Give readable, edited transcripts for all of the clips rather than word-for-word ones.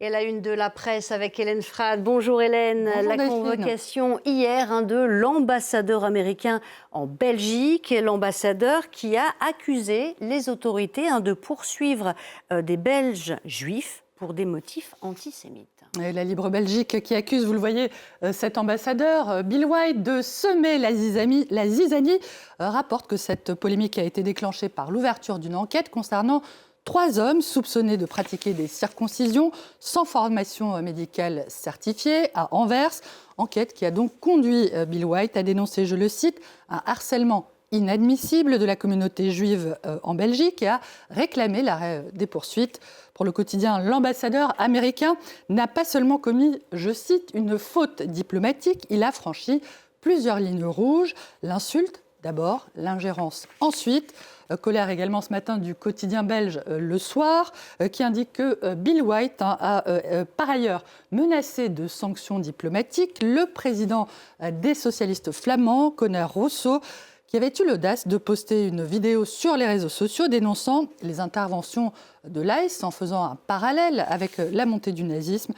Et la une de la presse avec Hélène Frade. Bonjour Hélène. Bonjour la Delphine. convocation hier de l'ambassadeur américain en Belgique. L'ambassadeur qui a accusé les autorités de poursuivre des Belges juifs pour des motifs antisémites. Et la Libre Belgique qui accuse, vous le voyez, cet ambassadeur, Bill White, de semer la zizanie, rapporte que cette polémique a été déclenchée par l'ouverture d'une enquête concernant 3 hommes soupçonnés de pratiquer des circoncisions sans formation médicale certifiée à Anvers. Enquête qui a donc conduit Bill White à dénoncer, je le cite, un harcèlement inadmissible de la communauté juive en Belgique et à réclamer l'arrêt des poursuites. Pour le quotidien, l'ambassadeur américain n'a pas seulement commis, je cite, une faute diplomatique, il a franchi plusieurs lignes rouges. L'insulte, d'abord, l'ingérence, ensuite. Colère également ce matin du quotidien belge Le Soir, qui indique que Bill White a par ailleurs menacé de sanctions diplomatiques le président des socialistes flamands, Conor Rousseau, qui avait eu l'audace de poster une vidéo sur les réseaux sociaux dénonçant les interventions de l'ICE en faisant un parallèle avec la montée du nazisme.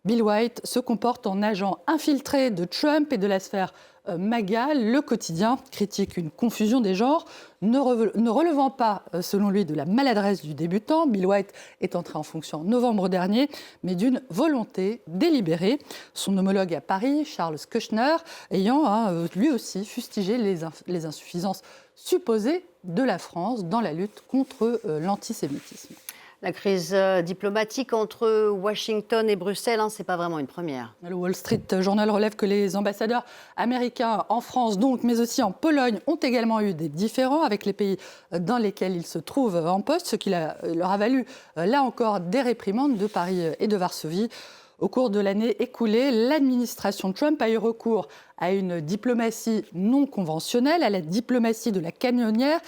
Bill White se comporte en agent infiltré de Trump et de la sphère MAGA. Le quotidien critique une confusion des genres, ne relevant pas, selon lui, de la maladresse du débutant. Bill White est entré en fonction en novembre dernier, mais d'une volonté délibérée. Son homologue à Paris, Charles Kushner, ayant lui aussi fustigé les insuffisances supposées de la France dans la lutte contre l'antisémitisme. La crise diplomatique entre Washington et Bruxelles, ce n'est pas vraiment une première. Le Wall Street Journal relève que les ambassadeurs américains en France, donc, mais aussi en Pologne, ont également eu des différends avec les pays dans lesquels ils se trouvent en poste, ce qui leur a valu, là encore, des réprimandes de Paris et de Varsovie. Au cours de l'année écoulée, l'administration Trump a eu recours à une diplomatie non conventionnelle, à la diplomatie de la canonnière,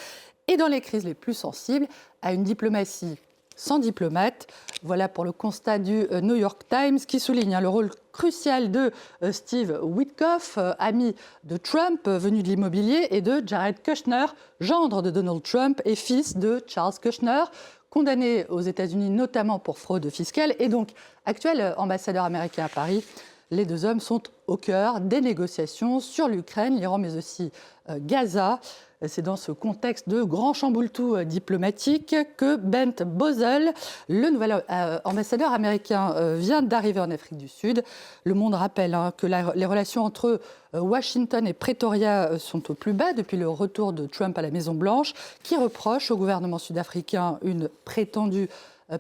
et dans les crises les plus sensibles, à une diplomatie sans diplomate. Voilà pour le constat du New York Times qui souligne le rôle crucial de Steve Witkoff, ami de Trump, venu de l'immobilier, et de Jared Kushner, gendre de Donald Trump et fils de Charles Kushner, condamné aux États-Unis notamment pour fraude fiscale et donc actuel ambassadeur américain à Paris. Les 2 hommes sont au cœur des négociations sur l'Ukraine, l'Iran, mais aussi Gaza. C'est dans ce contexte de grand chamboule-tout diplomatique que Bent Bozell, le nouvel ambassadeur américain, vient d'arriver en Afrique du Sud. Le Monde rappelle que les relations entre Washington et Pretoria sont au plus bas depuis le retour de Trump à la Maison-Blanche, qui reproche au gouvernement sud-africain une prétendue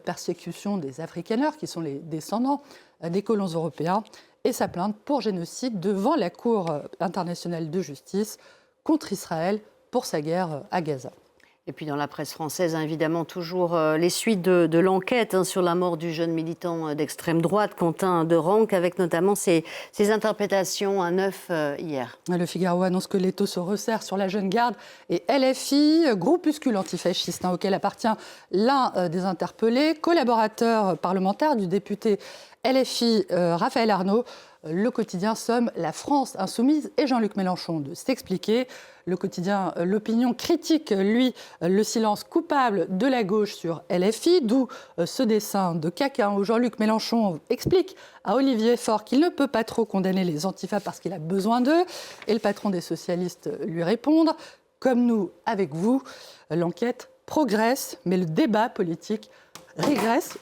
persécution des Afrikaners, qui sont les descendants des colons européens, et sa plainte pour génocide devant la Cour internationale de justice contre Israël pour sa guerre à Gaza. Et puis dans la presse française, évidemment, toujours les suites de l'enquête sur la mort du jeune militant d'extrême droite, Quentin Derenque, avec notamment ses interprétations à neuf hier. Le Figaro annonce que l'étau se resserre sur la jeune garde et LFI, groupuscule antifasciste auquel appartient l'un des interpellés, collaborateur parlementaire du député LFI Raphaël Arnaud. Le quotidien somme la France insoumise et Jean-Luc Mélenchon de s'expliquer. Le quotidien L'Opinion critique, lui, le silence coupable de la gauche sur LFI, d'où ce dessin de caca où Jean-Luc Mélenchon explique à Olivier Faure qu'il ne peut pas trop condamner les antifas parce qu'il a besoin d'eux. Et le patron des socialistes lui répond « Comme nous, avec vous, l'enquête progresse, mais le débat politique régresse,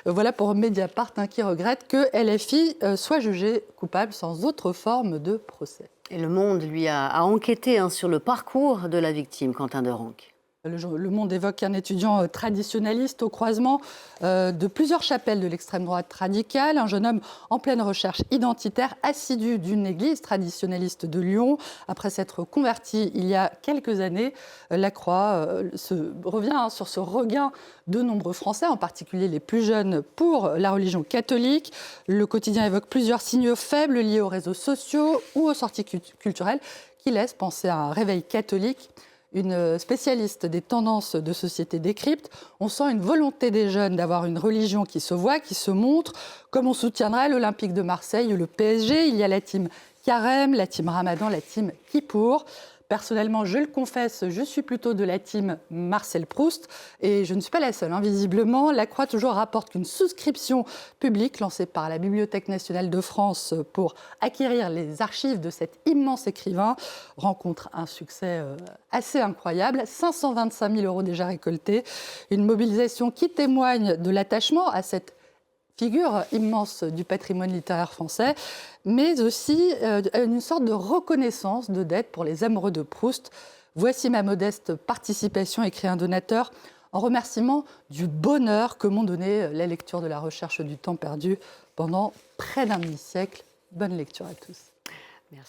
voilà pour Mediapart qui regrette que LFI soit jugé coupable sans autre forme de procès. Et Le Monde, lui, a enquêté sur le parcours de la victime, Quentin Derenque. Le Monde évoque un étudiant traditionnaliste au croisement de plusieurs chapelles de l'extrême droite radicale, un jeune homme en pleine recherche identitaire, assidu d'une église traditionnaliste de Lyon. Après s'être converti il y a quelques années, La Croix revient sur ce regain de nombreux Français, en particulier les plus jeunes, pour la religion catholique. Le quotidien évoque plusieurs signaux faibles liés aux réseaux sociaux ou aux sorties culturelles qui laissent penser à un réveil catholique. Une spécialiste des tendances de société décrypte, on sent une volonté des jeunes d'avoir une religion qui se voit, qui se montre, comme on soutiendrait l'Olympique de Marseille ou le PSG. Il y a la team Carême, la team Ramadan, la team Kippour. Personnellement, je le confesse, je suis plutôt de la team Marcel Proust. Et je ne suis pas la seule, hein, visiblement. La Croix toujours rapporte qu'une souscription publique lancée par la Bibliothèque nationale de France pour acquérir les archives de cet immense écrivain rencontre un succès assez incroyable. 525 000 € déjà récoltés. Une mobilisation qui témoigne de l'attachement à cette figure immense du patrimoine littéraire français, mais aussi une sorte de reconnaissance de dette pour les amoureux de Proust. Voici ma modeste participation, écrit un donateur, en remerciement du bonheur que m'ont donné la lecture de la recherche du temps perdu pendant près d'un demi-siècle. Bonne lecture à tous.